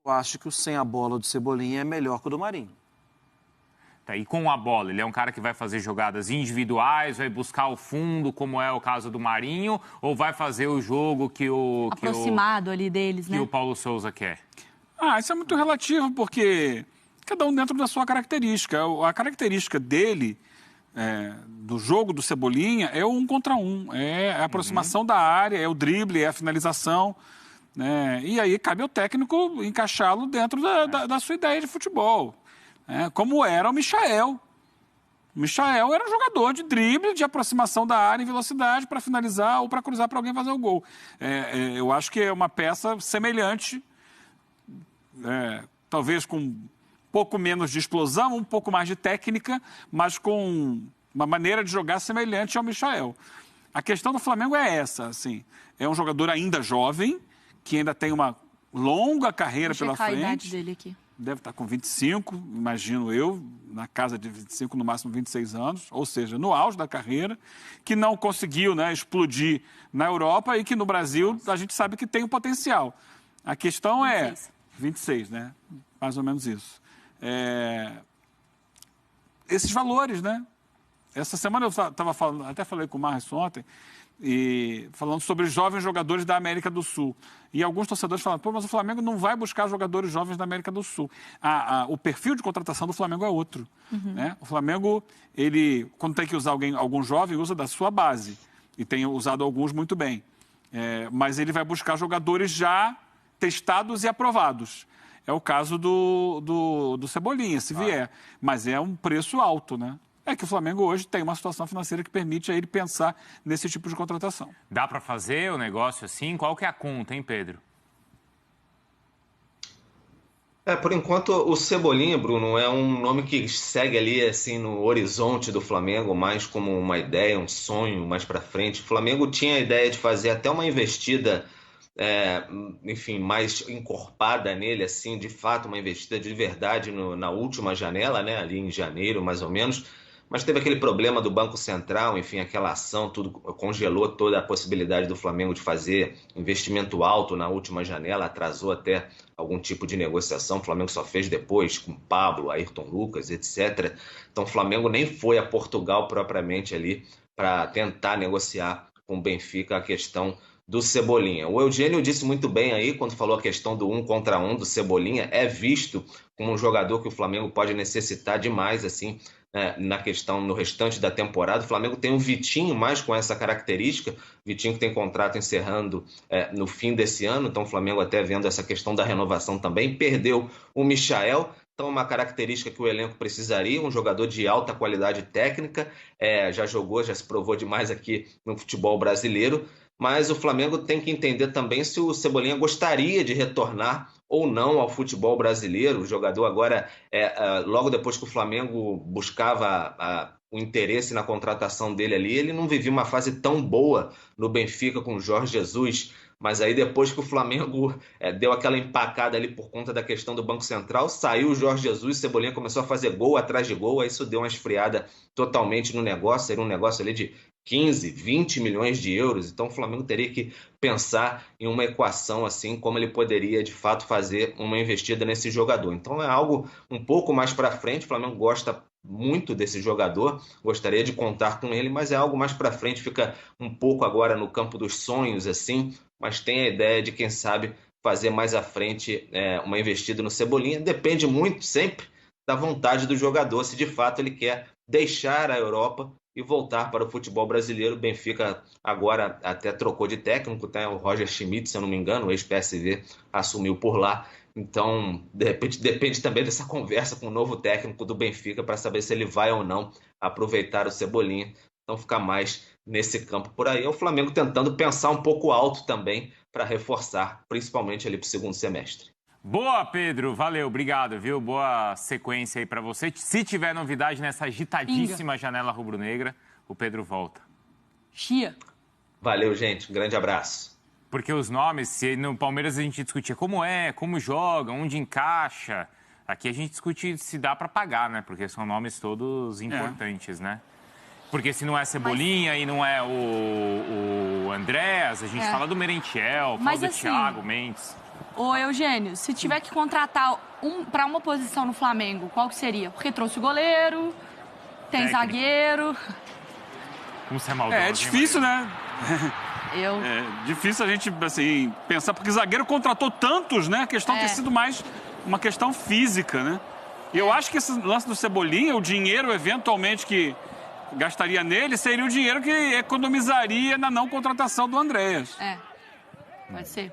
Eu acho que o sem a bola do Cebolinha é melhor que o do Marinho. Tá, e com a bola, ele é um cara que vai fazer jogadas individuais, vai buscar o fundo, como é o caso do Marinho, ou vai fazer o jogo aproximado ali deles, né? Que o Paulo Sousa quer? Isso é muito relativo, porque cada um dentro da sua característica. A característica dele, do jogo do Cebolinha, é o 1 contra 1. É a aproximação da área, é o drible, é a finalização. Né? E aí cabe ao técnico encaixá-lo dentro da sua ideia de futebol. Como era o Michael. O Michael era um jogador de drible, de aproximação da área em velocidade para finalizar ou para cruzar para alguém fazer o gol. Eu acho que é uma peça semelhante, talvez com um pouco menos de explosão, um pouco mais de técnica, mas com uma maneira de jogar semelhante ao Michael. A questão do Flamengo é essa, assim, é um jogador ainda jovem, que ainda tem uma longa carreira pela frente. A idade dele aqui. Deve estar com 25, imagino eu, na casa de 25, no máximo 26 anos, ou seja, no auge da carreira, que não conseguiu, né, explodir na Europa e que no Brasil a gente sabe que tem um potencial. A questão 26. 26, né? Mais ou menos isso. Esses valores, né? Essa semana eu estava falando, até falei com o Marcos ontem, falando sobre os jovens jogadores da América do Sul. E alguns torcedores falam, mas o Flamengo não vai buscar jogadores jovens da América do Sul. O perfil de contratação do Flamengo é outro. Né? O Flamengo, quando tem que usar algum jovem, usa da sua base. E tem usado alguns muito bem. Mas ele vai buscar jogadores já testados e aprovados. É o caso do Cebolinha, se vier. Mas é um preço alto, né? É que o Flamengo hoje tem uma situação financeira que permite a ele pensar nesse tipo de contratação. Dá para fazer o negócio assim? Qual que é a conta, hein, Pedro? Por enquanto, o Cebolinha, Bruno, é um nome que segue ali assim no horizonte do Flamengo, mais como uma ideia, um sonho mais para frente. O Flamengo tinha a ideia de fazer até uma investida, enfim, mais encorpada nele, assim, de fato, uma investida de verdade na última janela, né, ali em janeiro, mais ou menos. Mas teve aquele problema do Banco Central, enfim, aquela ação, tudo congelou toda a possibilidade do Flamengo de fazer investimento alto na última janela, atrasou até algum tipo de negociação. O Flamengo só fez depois com Pablo, Ayrton Lucas, etc. Então o Flamengo nem foi a Portugal propriamente ali para tentar negociar com o Benfica a questão do Cebolinha. O Eugênio disse muito bem aí, quando falou a questão do 1 contra 1 do Cebolinha, é visto como um jogador que o Flamengo pode necessitar demais, assim, na questão, no restante da temporada. O Flamengo tem um Vitinho mais com essa característica, Vitinho que tem contrato encerrando no fim desse ano, então o Flamengo até vendo essa questão da renovação também, perdeu o Michael, então uma característica que o elenco precisaria, um jogador de alta qualidade técnica, já jogou, já se provou demais aqui no futebol brasileiro, mas o Flamengo tem que entender também se o Cebolinha gostaria de retornar ou não ao futebol brasileiro. O jogador agora, logo depois que o Flamengo buscava o interesse na contratação dele ali, ele não vivia uma fase tão boa no Benfica com o Jorge Jesus, mas aí depois que o Flamengo deu aquela empacada ali por conta da questão do Banco Central, saiu o Jorge Jesus, Cebolinha começou a fazer gol atrás de gol, aí isso deu uma esfriada totalmente no negócio, era um negócio ali de 15, 20 milhões de euros, então o Flamengo teria que pensar em uma equação assim, como ele poderia de fato fazer uma investida nesse jogador. Então é algo um pouco mais para frente, o Flamengo gosta muito desse jogador, gostaria de contar com ele, mas é algo mais para frente, fica um pouco agora no campo dos sonhos, assim, mas tem a ideia de, quem sabe, fazer mais à frente uma investida no Cebolinha. Depende muito sempre da vontade do jogador, se de fato ele quer deixar a Europa e voltar para o futebol brasileiro. O Benfica agora até trocou de técnico, tá? O Roger Schmidt, se eu não me engano, o ex-PSV, assumiu por lá. Então, depende também dessa conversa com o novo técnico do Benfica para saber se ele vai ou não aproveitar o Cebolinha. Então, fica mais nesse campo por aí. É o Flamengo tentando pensar um pouco alto também para reforçar, principalmente ali para o segundo semestre. Boa, Pedro. Valeu, obrigado, viu? Boa sequência aí para você. Se tiver novidade nessa agitadíssima janela rubro-negra, o Pedro volta. Chia. Valeu, gente. Um grande abraço. Porque os nomes, se no Palmeiras a gente discutia como joga, onde encaixa. Aqui a gente discute se dá para pagar, né? Porque são nomes todos importantes, né? Porque se não é Cebolinha e não é o Andréas, a gente fala do Merentiel, fala do assim, Thiago Mendes. Ô, Eugênio, se tiver que contratar para uma posição no Flamengo, qual que seria? Porque trouxe o goleiro, tem Técnico. zagueiro. Como você é maldoso, É difícil, né? Eu... Difícil a gente, assim, pensar, porque zagueiro contratou tantos, né? A questão tem sido mais uma questão física, né? E eu acho que esse lance do Cebolinha, o dinheiro, eventualmente, que gastaria nele, seria o dinheiro que economizaria na não contratação do Andréas. Pode ser.